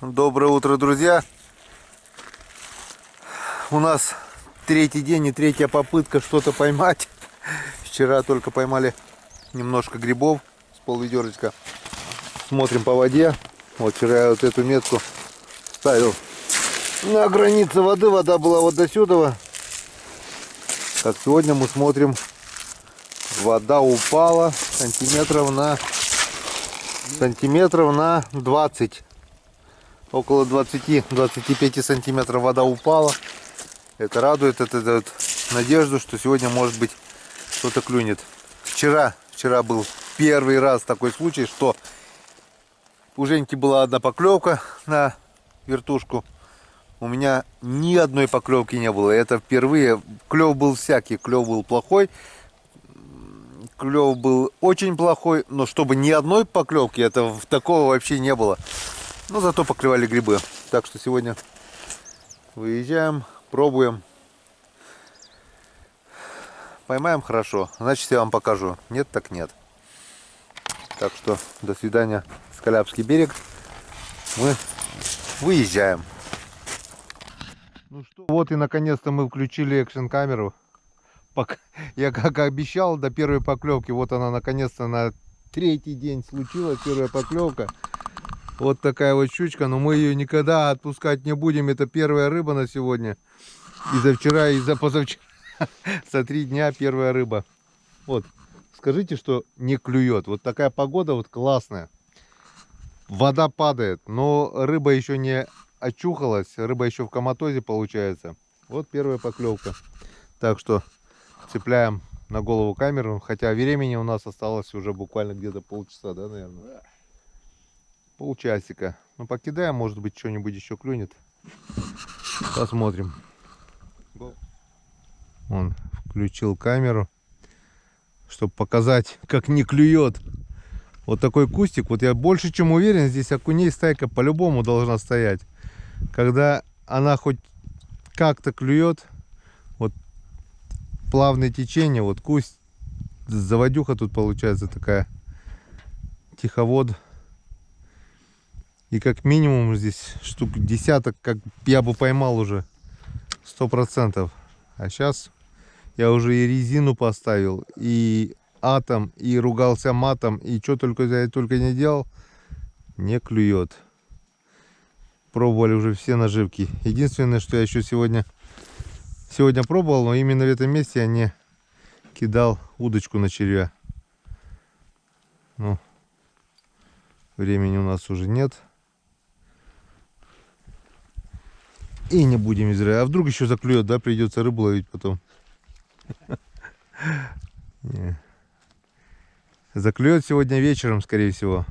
Доброе утро, друзья! У нас третий день и третья попытка что-то поймать. Вчера только поймали немножко грибов с полведерочка. Смотрим по воде. Вот вчера я вот эту метку ставил на границе воды. Вода была вот до сюда. Как сегодня мы смотрим, вода упала сантиметров на 20. Около 20-25 сантиметров вода упала. Это радует, это дает надежду, что сегодня, может быть, что-то клюнет. Вчера был первый раз такой случай, что у Женьки была одна поклевка на вертушку. У меня ни одной поклевки не было. Это впервые. Клев был всякий. Клев был плохой. Клев был очень плохой. Но чтобы ни одной поклевки, это такого вообще не было. Но зато поклевали грибы. Так что сегодня выезжаем, пробуем. Поймаем — хорошо. Значит, я вам покажу. Нет, так нет. Так что до свидания, Скалябский берег. Мы выезжаем. Ну что, вот и наконец-то мы включили экшн-камеру. Я как обещал, до первой поклевки. Вот она наконец-то на третий день случилась, первая поклевка. Вот такая вот щучка, но мы ее никогда отпускать не будем. Это первая рыба на сегодня. И за вчера, и за позавчера. За 3 дня первая рыба. Вот, скажите, что не клюет. Вот такая погода вот классная. Вода падает, но рыба еще не очухалась. Рыба еще в коматозе получается. Вот первая поклевка. Так что цепляем на голову камеру. Хотя времени у нас осталось уже буквально где-то полчаса, да, наверное? Полчасика. Ну, покидаем, может быть, что-нибудь еще клюнет. Посмотрим. Он включил камеру, чтобы показать, как не клюет. Вот такой кустик. Вот я больше чем уверен, здесь окуней стайка по-любому должна стоять. Когда она хоть как-то клюет, вот плавное течение, вот куст, заводюха тут получается такая, тиховод. И как минимум здесь штук десяток, как я бы поймал уже 100%. А сейчас я уже и резину поставил, и атом, и ругался матом, и что только я не делал, не клюет. Пробовали уже все наживки. Единственное, что я еще сегодня пробовал, но именно в этом месте я не кидал удочку на червя. Ну, времени у нас уже нет. И не будем зря. А вдруг еще заклюет, да? Придется рыбу ловить потом. Заклюет сегодня вечером, скорее всего.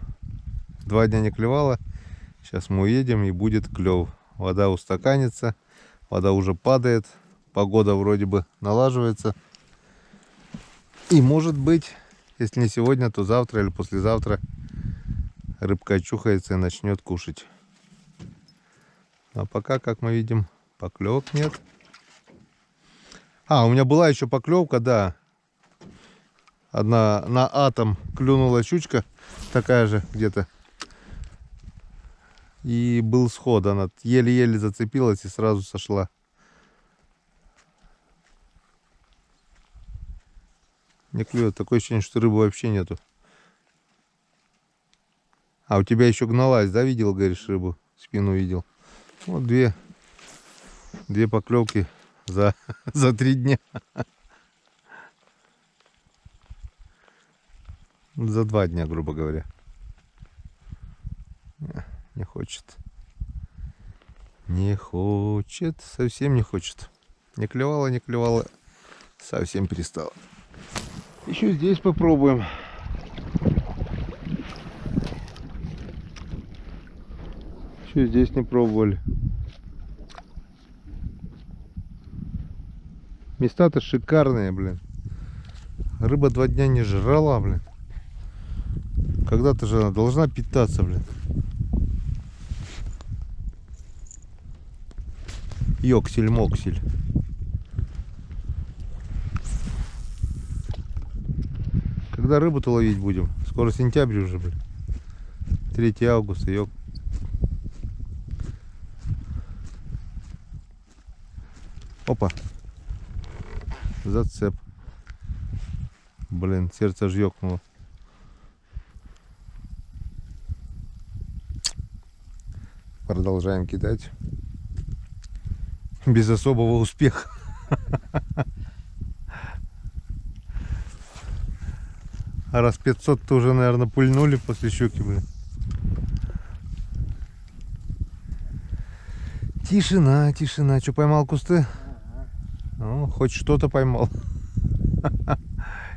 2 дня не клевала. Сейчас мы уедем, и будет клев. Вода устаканится. Вода уже падает. Погода вроде бы налаживается. И может быть, если не сегодня, то завтра или послезавтра рыбка очухается и начнет кушать. А пока, как мы видим, поклевок нет. А, у меня была еще поклевка, да. Одна на атом клюнула щучка, такая же где-то. И был сход, она еле-еле зацепилась и сразу сошла. Не клюет, такое ощущение, что рыбы вообще нету. А у тебя еще гналась, да, видел, говоришь, рыбу? Спину видел. Вот две поклевки за 3 дня. За 2 дня, грубо говоря. Не хочет. Не хочет. Совсем не хочет. Не клевала. Совсем перестала. Еще здесь попробуем. Еще здесь не пробовали. Места-то шикарные, блин. Рыба 2 дня не жрала, блин. Когда-то же она должна питаться, блин. Йоксель-моксель. Когда рыбу-то ловить будем? Скоро сентябрь уже, блин. 3 августа, ёк. Опа. Зацеп. Блин, сердце аж ёкнуло. Продолжаем кидать. Без особого успеха. А раз 500-то уже, наверное, пульнули после щуки, блин. Тишина, тишина. Что, поймал кусты? Ну, хоть что-то поймал.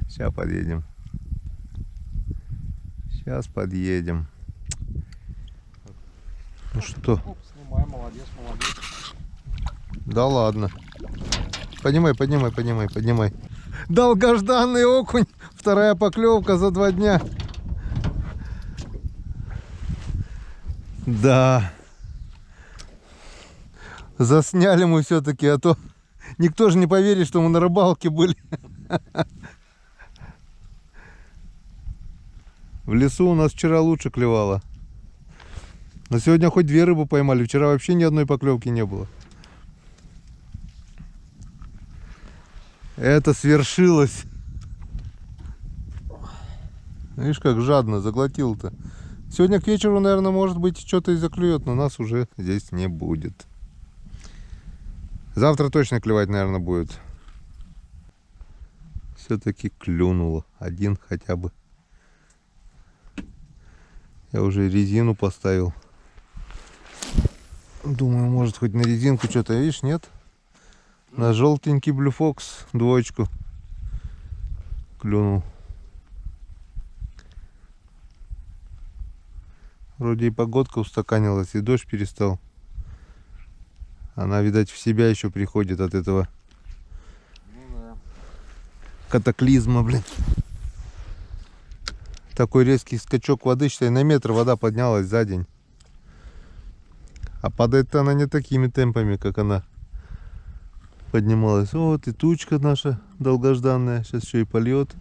Сейчас подъедем. Сейчас подъедем. Ну что? Снимай, молодец, молодец. Да ладно. Поднимай, поднимай, поднимай, поднимай. Долгожданный окунь. Вторая поклевка за 2 дня. Да. Засняли мы все-таки, а то никто же не поверит, что мы на рыбалке были. В лесу у нас вчера лучше клевало. Но сегодня хоть 2 рыбы поймали. Вчера вообще ни одной поклевки не было. Это свершилось. Видишь, как жадно заглотил-то. Сегодня к вечеру, наверное, может быть, что-то и заклюет, но нас уже здесь не будет. Завтра точно клевать, наверное, будет. Все-таки клюнуло. Один хотя бы. Я уже резину поставил. Думаю, может, хоть на резинку что-то, видишь, нет? На желтенький Blue Fox 2 клюнул. Вроде и погодка устаканилась, и дождь перестал. Она, видать, в себя еще приходит от этого катаклизма, блин. Такой резкий скачок воды, считай, на метр вода поднялась за день. А падает она не такими темпами, как она поднималась. Вот и тучка наша долгожданная. Сейчас еще и польет.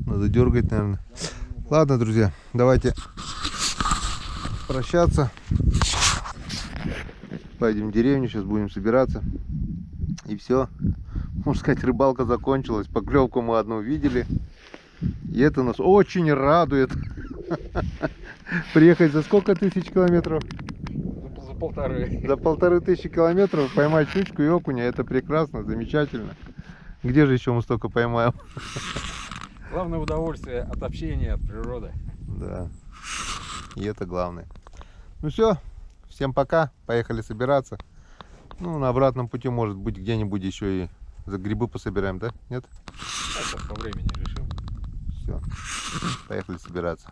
Надо дергать, наверное. Ладно, друзья, давайте прощаться. Пойдем в деревню, сейчас будем собираться. И все. Можно сказать, рыбалка закончилась. Поклевку мы одну видели. И это нас очень радует. Приехать за сколько тысяч километров? За 1,5. За 1500 километров поймать щучку и окуня. Это прекрасно, замечательно. Где же еще мы столько поймаем? Главное удовольствие от общения, от природы. Да. И это главное. Ну все. Всем пока. Поехали собираться. Ну, на обратном пути, может быть, где-нибудь еще и за грибы пособираем, да? Нет? Это по времени решим. Все. Поехали собираться.